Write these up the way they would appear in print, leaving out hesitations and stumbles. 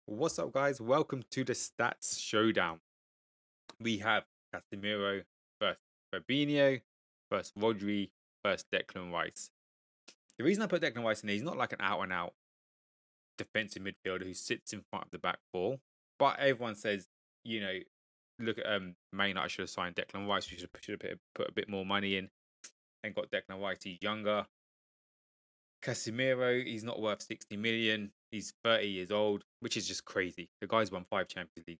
What's up, guys? Welcome to the Stats Showdown. We have Casemiro versus Fabinho versus Rodri versus Declan Rice. The reason I put Declan Rice in there, he's not like an out and out defensive midfielder who sits in front of the back four. But everyone says, you know, look at Man United should have signed Declan Rice. We should have put a bit more money in and got Declan Rice. He's younger. Casemiro, he's not worth 60 million. He's 30 years old, which is just crazy. The guy's won 5 Champions League.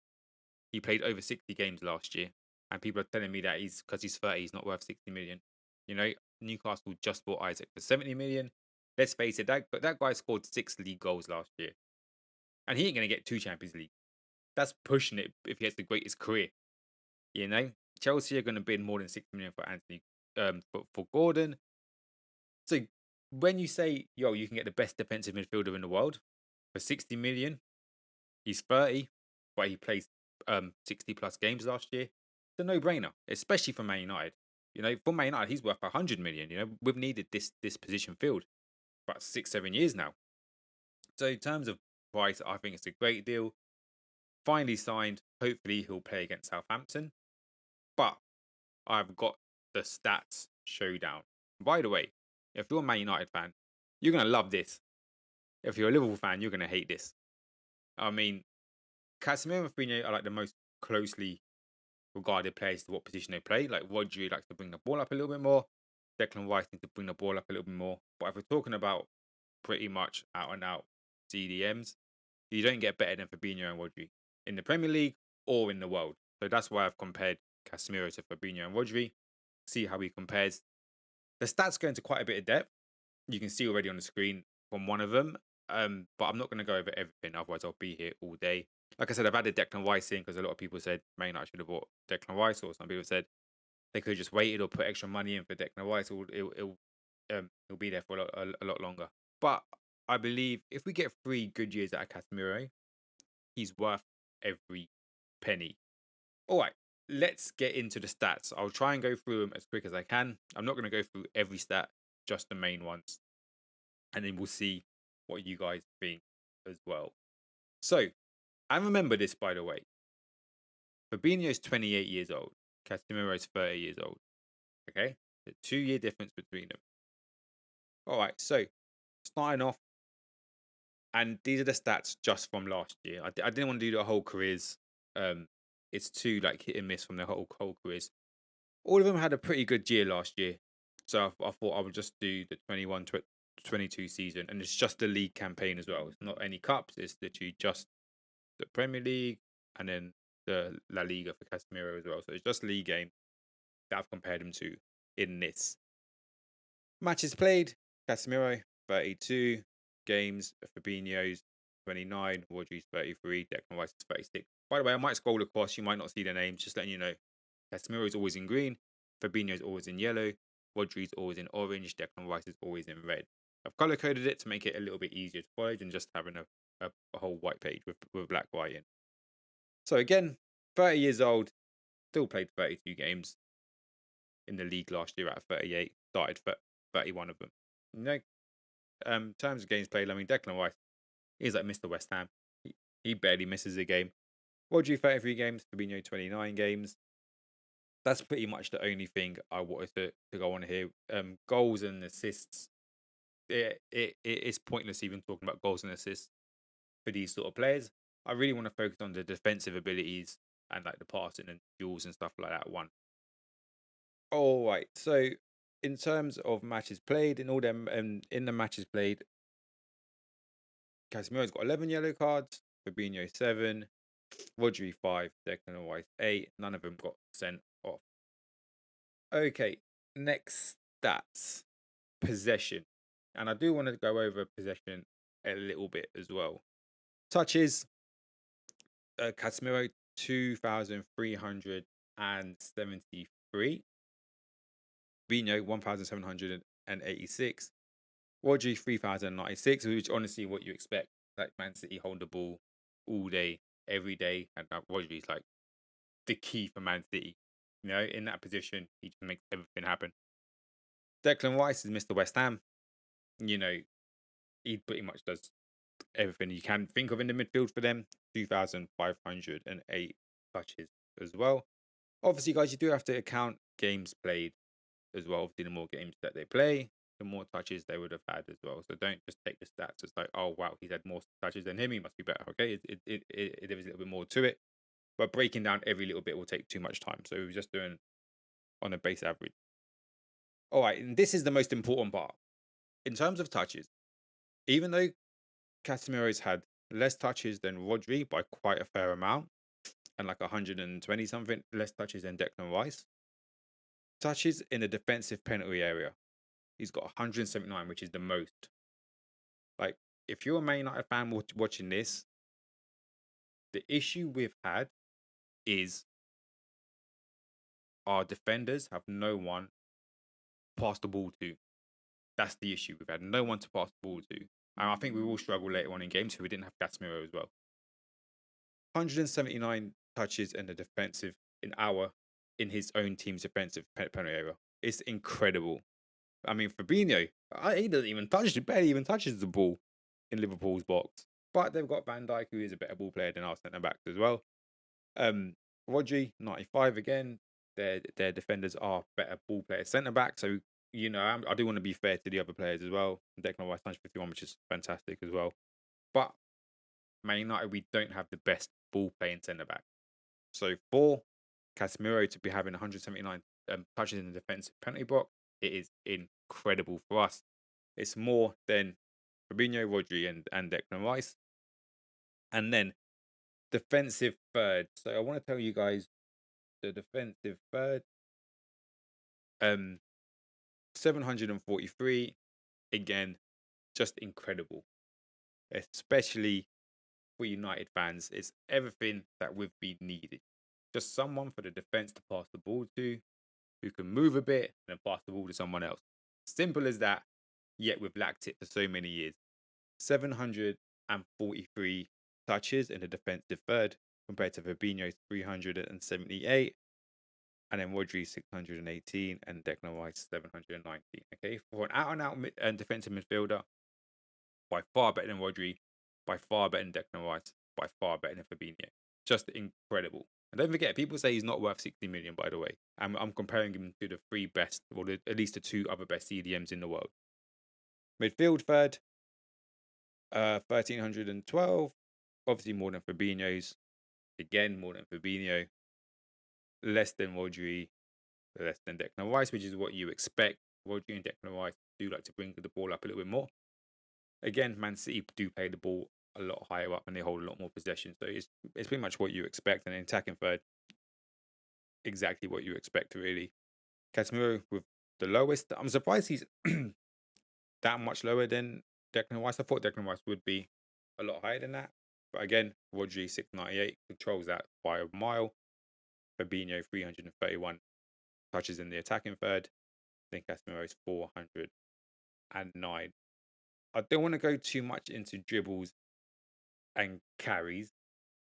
He played over 60 games last year, and people are telling me that because he's 30, he's not worth 60 million. You know, Newcastle just bought Isaac for 70 million. Let's face it, that guy scored 6 league goals last year, and he ain't gonna get 2 Champions League. That's pushing it if he has the greatest career. You know, Chelsea are gonna bid more than 60 million for Anthony, for Gordon. So when you say, yo, you can get the best defensive midfielder in the world for 60 million, he's 30, but he plays 60 plus games last year. It's a no-brainer, especially for Man United. You know, for Man United, he's worth 100 million. You know, we've needed this position filled for about 6-7 years now. So in terms of price, I think it's a great deal. Finally signed. Hopefully he'll play against Southampton. But I've got the stats showdown. By the way, if you're a Man United fan, you're gonna love this. If you're a Liverpool fan, you're gonna hate this. I mean, Casemiro and Fabinho are like the most closely regarded players to what position they play. Like Rodri likes to bring the ball up a little bit more. Declan Rice needs to bring the ball up a little bit more. But if we're talking about pretty much out and out CDMs, you don't get better than Fabinho and Rodri in the Premier League or in the world. So that's why I've compared Casemiro to Fabinho and Rodri. See how he compares. The stats go into quite a bit of depth. You can see already on the screen from one of them. But I'm not going to go over everything. Otherwise, I'll be here all day. Like I said, I've added Declan Rice in because a lot of people said Man United should have bought Declan Rice, or some people said they could have just waited or put extra money in for Declan Rice. It'll be there for a lot longer. But I believe if we get 3 good years out of Casemiro, he's worth every penny. All right, let's get into the stats. I'll try and go through them as quick as I can. I'm not going to go through every stat, just the main ones. And then we'll see what you guys think as well. So, and remember this, by the way. Fabinho's 28 years old. Casemiro's 30 years old. Okay? A 2 year difference between them. All right, so starting off, and these are the stats just from last year. I didn't want to do the whole careers. It's too like hit and miss from the whole careers. All of them had a pretty good year last year. So I thought I would just do the 21-22 season. And it's just the league campaign as well. It's not any cups. It's literally just the Premier League and then the La Liga for Casemiro as well. So it's just league game that I've compared him to in this. Matches played, Casemiro, 32 games, Fabinho's 29, Rodri's 33, Declan Rice is 36. By the way, I might scroll across, you might not see the names, just letting you know. Casemiro is always in green, Fabinho is always in yellow, Rodri's always in orange, Declan Rice is always in red. I've color coded it to make it a little bit easier to follow than just having a whole white page with black white in. So again, 30 years old, still played 32 games in the league last year out of 38, started 31 of them. You know, terms of games played, I mean, Declan Rice, he's like Mr. West Ham. He barely misses a game. Rodri, 33 games, Fabinho, 29 games. That's pretty much the only thing I wanted to go on here. Goals and assists. It is pointless even talking about goals and assists for these sort of players. I really want to focus on the defensive abilities and like the passing and duels and stuff like that one. All right. So in terms of matches played, in all them in the matches played, Casemiro's got 11 yellow cards, Fabinho 7, Rodri 5, Declan Rice 8. None of them got sent off. Okay, next stats. Possession. And I do want to go over possession a little bit as well. Touches, Casemiro 2,373. Fabinho 1,786. Rodri 3,096, which honestly what you expect. Like Man City hold the ball all day, every day, and Rodri's like the key for Man City. You know, in that position, he just makes everything happen. Declan Rice is Mr. West Ham. You know, he pretty much does everything you can think of in the midfield for them. 2,508 touches as well. Obviously, guys, you do have to account games played as well. Obviously, the more games that they play, the more touches they would have had as well. So don't just take the stats as like, oh wow, he's had more touches than him, he must be better. Okay, there is a little bit more to it, but breaking down every little bit will take too much time. So we're just doing on a base average. All right, and this is the most important part in terms of touches. Even though Casemiro's had less touches than Rodri by quite a fair amount, and like 120 something less touches than Declan Rice, touches in the defensive penalty area, he's got 179, which is the most. Like, if you're a Man United fan watching this, the issue we've had is our defenders have no one pass the ball to. That's the issue. We've had no one to pass the ball to. And I think we will struggle later on in games if we didn't have Casemiro as well. 179 touches in the defensive in his own team's defensive penalty area. It's incredible. I mean, Fabinho, he doesn't even barely even touches the ball in Liverpool's box. But they've got Van Dijk, who is a better ball player than our centre backs as well. Rodri, 95 again. Their defenders are better ball players, centre back. So I do want to be fair to the other players as well. Declan Rice 151, which is fantastic as well. But Man United, we don't have the best ball playing centre back. So for Casemiro to be having 179 touches in the defensive penalty box, it is incredible for us. It's more than Fabinho, Rodri, and Declan Rice. And then defensive third. So I want to tell you guys the defensive third. 743. Again, just incredible. Especially for United fans. It's everything that we've been needed. Just someone for the defense to pass the ball to, who can move a bit and then pass the ball to someone else. Simple as that, yet we've lacked it for so many years. 743 touches in the defensive third compared to Fabinho's 378, and then Rodri 618, and Declan Rice 719. Okay, for an out-and-out defensive midfielder, by far better than Rodri, by far better than Declan Rice, by far better than Fabinho. Just incredible. And don't forget, people say he's not worth 60 million, by the way. I'm comparing him to the three best, or at least the two other best CDMs in the world. Midfield third, 1,312. Obviously more than Fabinho's. Again, more than Fabinho. Less than Rodri. Less than Declan Rice, which is what you expect. Rodri and Declan Rice do like to bring the ball up a little bit more. Again, Man City do play the ball a lot higher up and they hold a lot more possession. So it's pretty much what you expect. And attacking third, exactly what you expect, really. Casemiro with the lowest. I'm surprised he's that much lower than Declan Rice. I thought Declan Rice would be a lot higher than that. But again, Rodri 698 controls that by a mile. Fabinho 331 touches in the attacking third. Then Casemiro's 409. I don't want to go too much into dribbles and carries,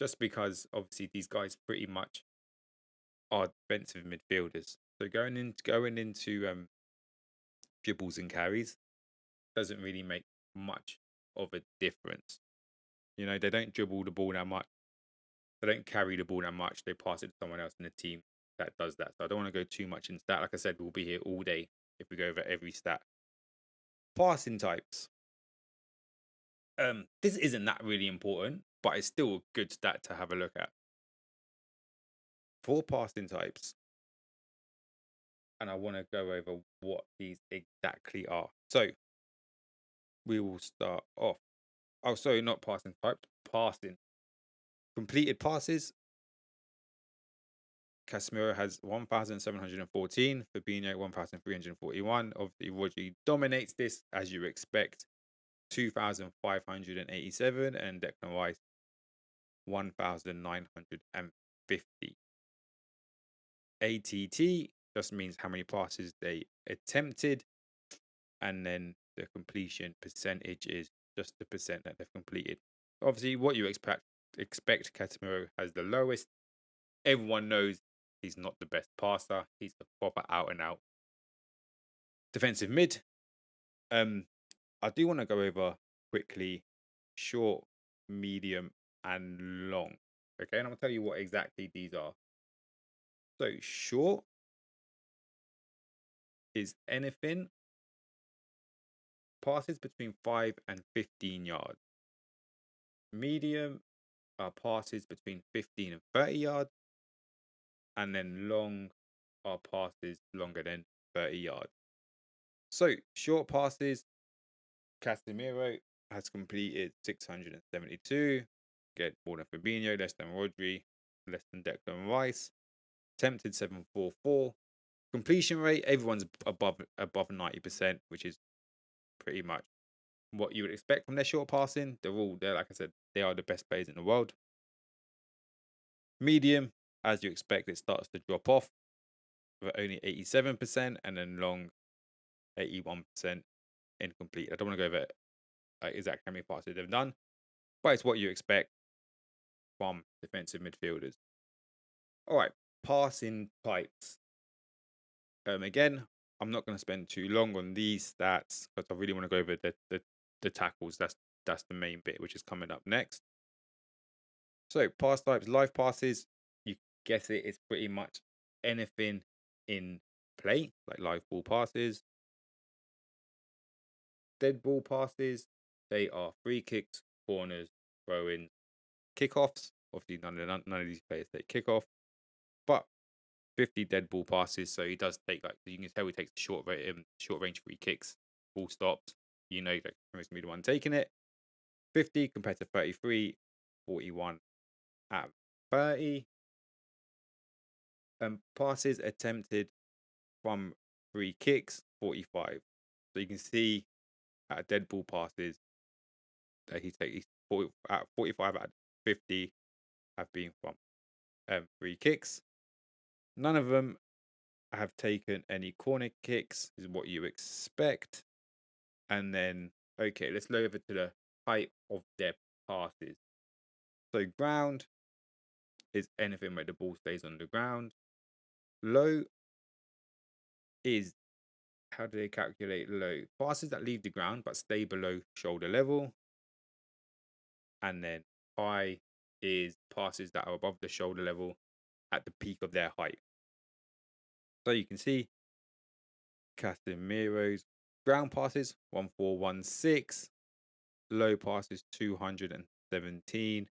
just because obviously these guys pretty much are defensive midfielders. So going into dribbles and carries doesn't really make much of a difference. They don't dribble the ball that much. They don't carry the ball that much. They pass it to someone else in the team that does that. So I don't want to go too much into that. Like I said, we'll be here all day if we go over every stat. Passing types. This isn't that really important, but it's still a good stat to have a look at. 4 passing types. And I want to go over what these exactly are. So we will start off. Oh, sorry, not passing types, passing. Completed passes. Casemiro has 1,714, Fabinho 1,341. Obviously, Rodri dominates this, as you expect, 2,587, and Declan Rice 1,950. ATT just means how many passes they attempted, and then the completion percentage is just the percent that they've completed. Obviously, what you expect Casemiro has the lowest. Everyone knows he's not the best passer. He's a proper out-and-out defensive mid. I do want to go over quickly short, medium, and long. Okay, and I'm gonna tell you what exactly these are. So short is anything passes between 5 and 15 yards. Medium are passes between 15 and 30 yards. And then long are passes longer than 30 yards. So short passes, Casemiro has completed 672. Get more than Fabinho, less than Rodri, less than Declan Rice. Attempted 744. Completion rate, everyone's above 90%, which is pretty much what you would expect from their short passing. They're like I said, they are the best players in the world. Medium, as you expect, it starts to drop off with only 87%, and then long 81% incomplete. I don't want to go over exactly how many passes they've done, but it's what you expect from defensive midfielders. All right, passing types. Again, I'm not going to spend too long on these stats because I really want to go over the tackles. That's the main bit, which is coming up next. So pass types, live passes. You guess it. It's pretty much anything in play, like live ball passes. Dead ball passes. They are free kicks, corners, throw-ins, kickoffs. Obviously, none of these players take kickoff, but 50 dead ball passes. So he does take, like, you can tell he takes the short range free kicks, ball stops. You know that he's going to be the one taking it. 50 compared to 33, 41 at 30. Passes attempted from free kicks, 45. So you can see at dead ball passes that he's 45 out of 50 have been from free kicks. None of them have taken any corner kicks, is what you expect. And then, okay, let's go over to the height of their passes. So ground is anything where the ball stays on the ground. Low is, how do they calculate low? Passes that leave the ground but stay below shoulder level. And then high is passes that are above the shoulder level at the peak of their height. So you can see Casemiro's ground passes 1416, low passes 217,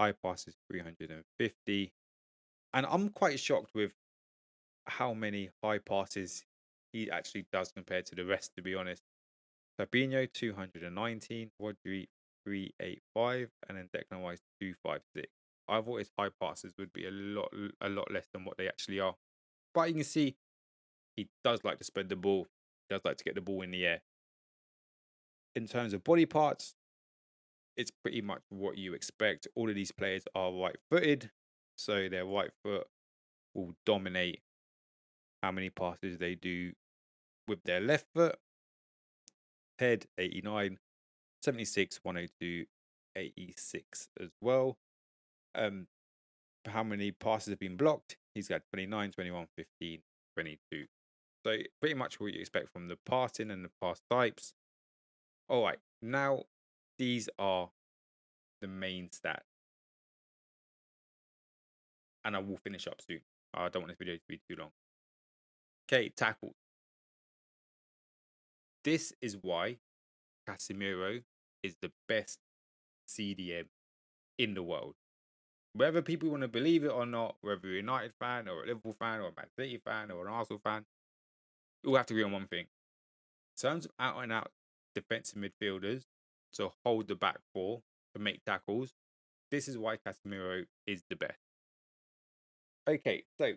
high passes 350. And I'm quite shocked with how many high passes he actually does compared to the rest, to be honest. Fabinho 219, Rodri 385, and then Declan Rice 256. I thought his high passes would be a lot less than what they actually are. But you can see he does like to spread the ball. He does like to get the ball in the air. In terms of body parts, it's pretty much what you expect. All of these players are right-footed, so their right foot will dominate how many passes they do with their left foot. Head 89, 76, 102, 86 as well. How many passes have been blocked? He's got 29, 21, 15, 22. So pretty much what you expect from the passing and the pass types. All right, now these are the main stats. And I will finish up soon. I don't want this video to be too long. Okay, tackles. This is why Casemiro is the best CDM in the world. Whether people want to believe it or not, whether you're a United fan or a Liverpool fan or a Man City fan or an Arsenal fan, we all have to agree on one thing. In terms of out and out defensive midfielders to hold the back four to make tackles, this is why Casemiro is the best. Okay, so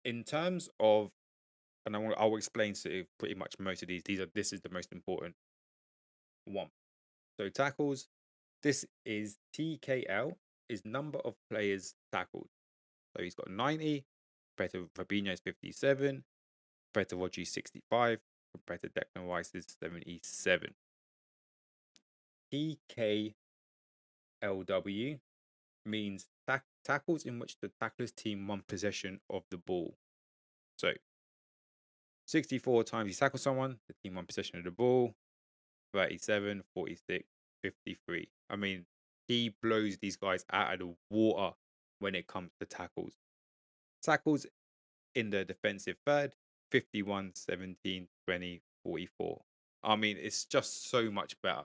in terms of, and I'll explain to pretty much most of these. This is the most important one. So tackles, this is TKL, is number of players tackled. So he's got 90, compared to Fabinho's 57, compared to Rodri's 65, compared to Declan Rice's 77. TKLW means tackles in which the tackler's team won possession of the ball. So 64 times he tackled someone, the team won possession of the ball. 37, 46, 53. I mean, he blows these guys out of the water when it comes to tackles. Tackles in the defensive third, 51, 17, 20, 44. I mean, it's just so much better.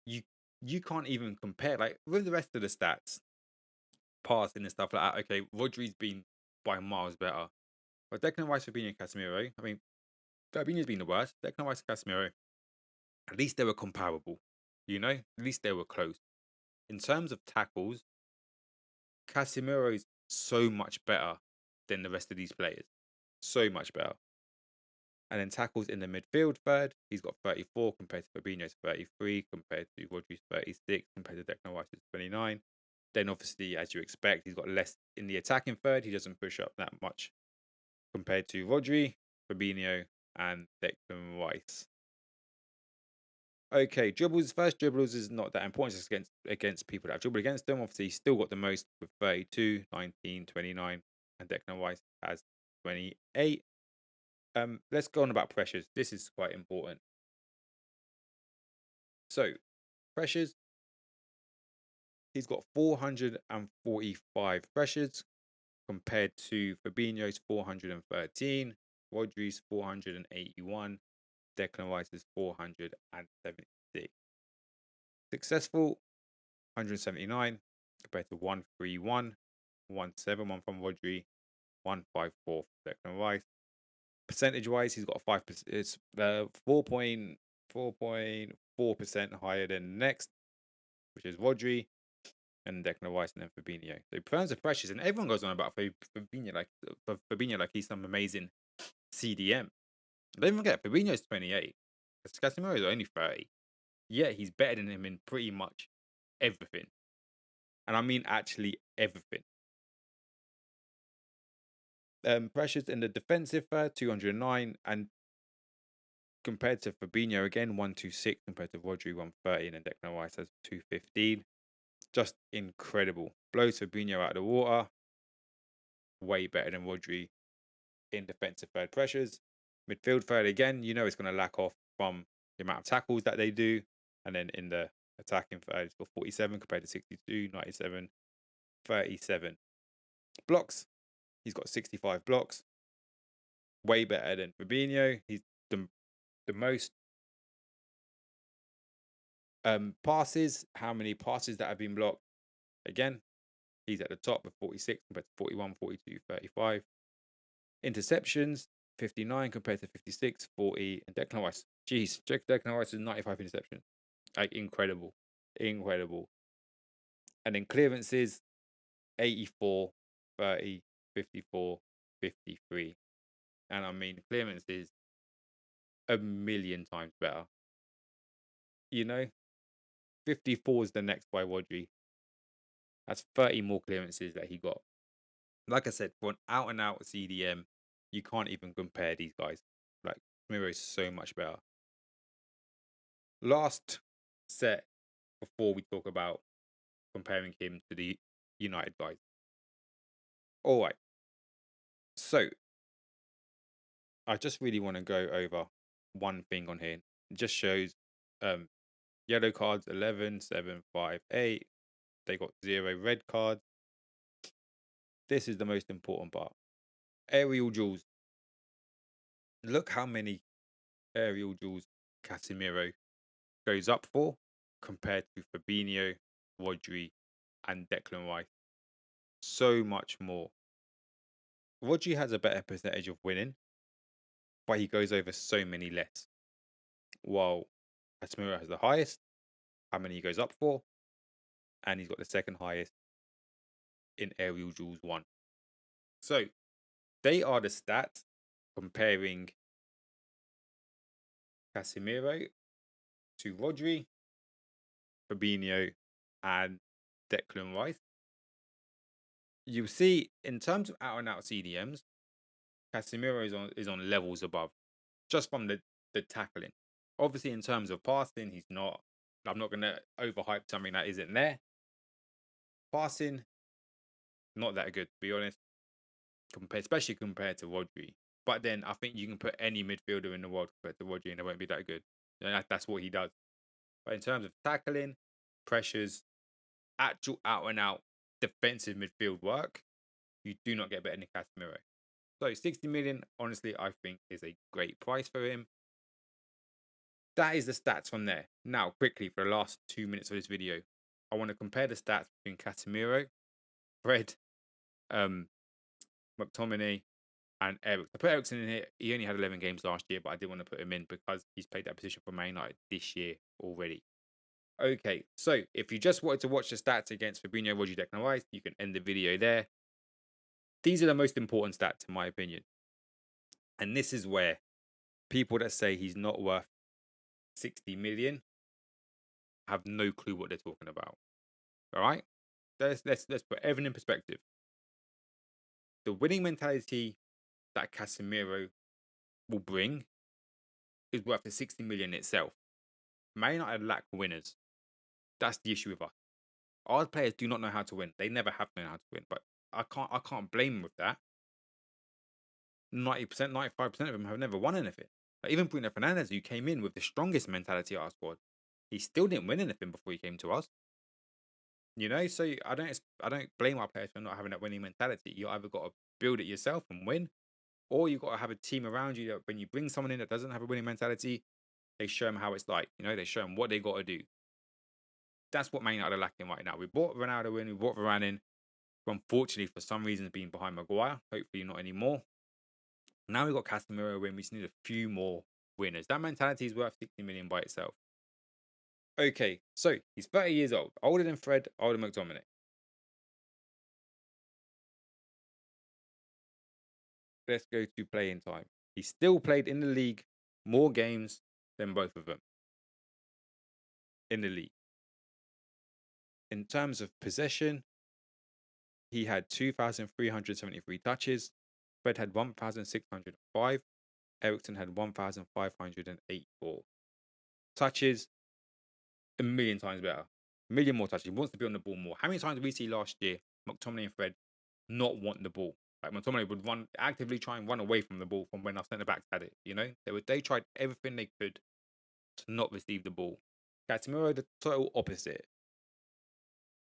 You you can't even compare like with the rest of the stats, passing and stuff like that. Okay, Rodri's been by miles better. But Declan Rice, Fabinho, and Casemiro, I mean, Fabinho's been the worst. Declan Rice and Casemiro, at least they were comparable. At least they were close. In terms of tackles, Casemiro is so much better than the rest of these players. So much better. And then tackles in the midfield third, he's got 34 compared to Fabinho's 33, compared to Rodri's 36, compared to Declan Rice's 29. Then obviously, as you expect, he's got less in the attacking third. He doesn't push up that much compared to Rodri, Fabinho, and Declan Rice. Okay, first dribbles is not that important. It's against people that have dribbled against them. Obviously, he's still got the most with 32, 19, 29, and Declan Rice has 28. Let's go on about pressures. This is quite important. So, pressures, he's got 445 pressures compared to Fabinho's 413, Rodri's 481, Declan Rice's 476. Successful, 179 compared to 131, 171 from Rodri, 154 for Declan Rice. Percentage wise, he's got 5%. It's 4.4% higher than next, which is Rodri and Declan Rice and then Fabinho. So in terms of pressures, and everyone goes on about Fabinho like he's some amazing CDM. Don't forget, Fabinho's 28. Casemiro is only 30. Yeah, he's better than him in pretty much everything. And I mean actually everything. Pressures in the defensive third, 209, and compared to Fabinho again, 126 compared to Rodri, 130, and then Declan Rice has 215. Just incredible. Blows Fabinho out of the water. Way better than Rodri in defensive third pressures. Midfield third again, it's going to lack off from the amount of tackles that they do. And then in the attacking third, it's got 47 compared to 62, 97, 37. Blocks, he's got 65 blocks. Way better than Fabinho. He's the most passes. How many passes that have been blocked? Again, he's at the top with 46 compared to 41, 42, 35. Interceptions, 59 compared to 56, 40. And Declan Rice, Declan Rice is 95 interceptions. Like, incredible. Incredible. And then clearances, 84, 30, 54, 53. And I mean, clearances a million times better. 54 is the next by Rodri. That's 30 more clearances that he got. Like I said, for an out-and-out CDM, you can't even compare these guys. Like, Miro is so much better. Last set before we talk about comparing him to the United guys. All right. So, I just really want to go over one thing on here. It just shows yellow cards 11, 7, 5, 8. They got 0 red cards. This is the most important part. Aerial duels. Look how many aerial duels Casemiro goes up for compared to Fabinho, Rodri, and Declan Rice. So much more. Rodri has a better percentage of winning, but he goes over so many less. While Casemiro has the highest, how many he goes up for, and he's got the second highest in aerial duels won. So they are the stats comparing Casemiro to Rodri, Fabinho, and Declan Rice. You see, in terms of out and out CDMs, Casemiro is on levels above, just from the tackling. Obviously, in terms of passing, he's not. I'm not going to overhype something that isn't there. Passing, not that good, to be honest, especially compared to Rodri. But then I think you can put any midfielder in the world compared to Rodri, and it won't be that good. And that's what he does. But in terms of tackling, pressures, actual out and out defensive midfield work, you do not get better than Casemiro. So 60 million, honestly, I think is a great price for him. That is the stats from there. Now, quickly, for the last 2 minutes of this video, I want to compare the stats between Casemiro, Fred, um, McTominay, and Eric. I put Ericsson in here. He only had 11 games last year, but I didn't want to put him in because he's played that position for Man United this year already. Okay, so if you just wanted to watch the stats against Fabinho, Rodri, Declan Rice, you can end the video there. These are the most important stats, in my opinion. And this is where people that say he's not worth 60 million have no clue what they're talking about. All right? Let's put everything in perspective. The winning mentality that Casemiro will bring is worth the 60 million itself. Man United lack winners. That's the issue with us. Our players do not know how to win. They never have known how to win. But I can't blame them with that. 90%, 95% of them have never won anything. Like even Bruno Fernandes, who came in with the strongest mentality of our squad, he still didn't win anything before he came to us. So I don't blame our players for not having that winning mentality. You either got to build it yourself and win, or you got to have a team around you that when you bring someone in that doesn't have a winning mentality, they show them how it's like. They show them what they got to do. That's what Man United are lacking right now. We brought Ronaldo in, we brought Varane in. Unfortunately, for some reason, being behind Maguire. Hopefully, not anymore. Now we've got Casemiro in. We just need a few more winners. That mentality is worth 60 million by itself. Okay, so he's 30 years old, older than Fred, older than McTominay. Let's go to playing time. He still played in the league more games than both of them in the league. In terms of possession, he had 2,373 touches. Fred had 1,605. Ericsson had 1,584. Touches, a million times better. A million more touches. He wants to be on the ball more. How many times did we see last year McTominay and Fred not want the ball? Like McTominay would actively try and run away from the ball from when our centre backs had it. They tried everything they could to not receive the ball. Casemiro, the total opposite.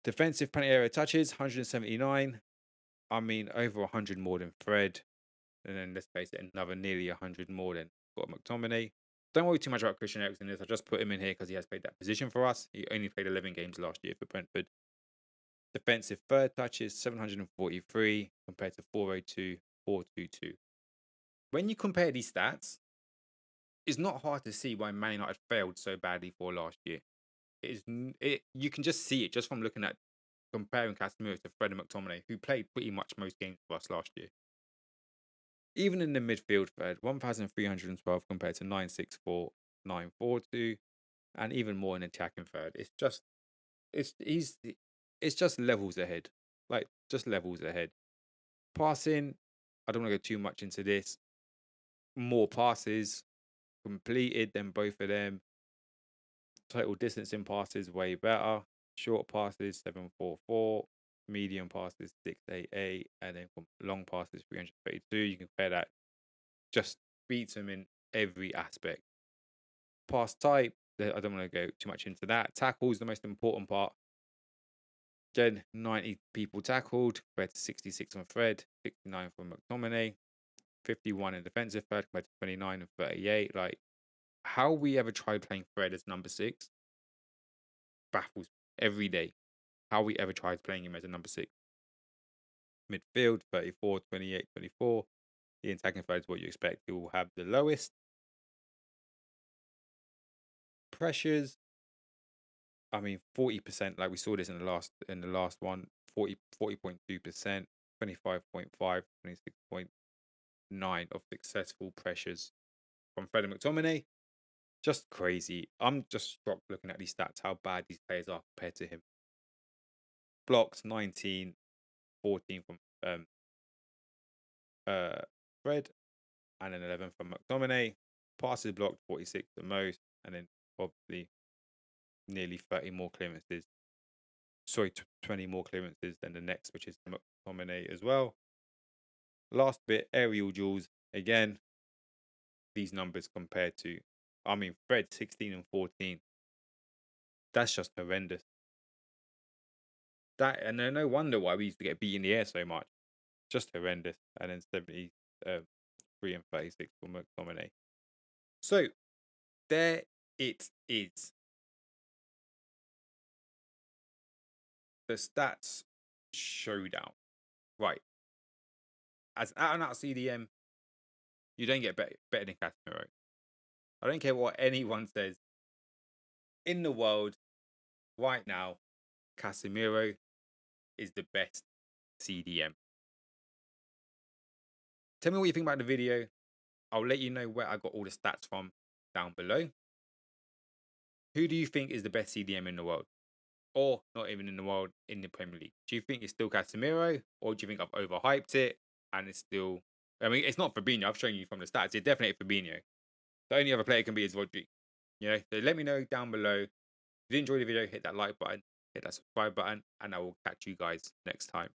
Defensive penalty area touches, 179. I mean, over 100 more than Fred. And then let's face it, another nearly 100 more than got McTominay. Don't worry too much about Christian Eriksen. I just put him in here because he has played that position for us. He only played 11 games last year for Brentford. Defensive third touches, 743 compared to 402, 422. When you compare these stats, it's not hard to see why Man United failed so badly for last year. You can just see it just from looking at comparing Casemiro to Fred and McTominay, who played pretty much most games for us last year. Even in the midfield third, 1,312 compared to 964, 942, and even more in attacking third. It's just levels ahead. Like just levels ahead. Passing, I don't want to go too much into this. More passes completed than both of them. Total distance in passes way better. Short passes 744, medium passes 688, and then long passes 332. You can compare that. Just beats them in every aspect. Pass type, I don't want to go too much into that. Tackle is the most important part. Again, 90 people tackled compared to 66 on Fred, 69 from McTominay, 51 in defensive third compared to 29 and 38. Like, how we ever tried playing Fred as number 6 baffles every day. How we ever tried playing him as a number 6. Midfield, 34, 28, 24. The attacking third is what you expect. He will have the lowest. Pressures, I mean, 40%, like we saw this in the last one, 40.2%, 25.5, 26.9 of successful pressures from Fred and McTominay. Just crazy. I'm just shocked looking at these stats, how bad these players are compared to him. Blocks 19, 14 from Fred, and then 11 from McTominay. Passes blocked 46 the most, and then obviously nearly 30 more clearances. Sorry, 20 more clearances than the next, which is McTominay as well. Last bit, aerial duels. Again, these numbers compared to, Fred 16 and 14. That's just horrendous. That and no wonder why we used to get beat in the air so much. Just horrendous. And then 73 and 36 for McTominay. So there it is. The stats showdown. Right. As out and out CDM, you don't get better than Casemiro. I don't care what anyone says. In the world, right now, Casemiro is the best CDM. Tell me what you think about the video. I'll let you know where I got all the stats from down below. Who do you think is the best CDM in the world? Or not even in the world, in the Premier League? Do you think it's still Casemiro? Or do you think I've overhyped it and it's still... I mean, it's not Fabinho. I've shown you from the stats. It's definitely Fabinho. The only other player it can be is Rodri. You know, so let me know down below. If you enjoyed the video, hit that like button, hit that subscribe button, and I will catch you guys next time.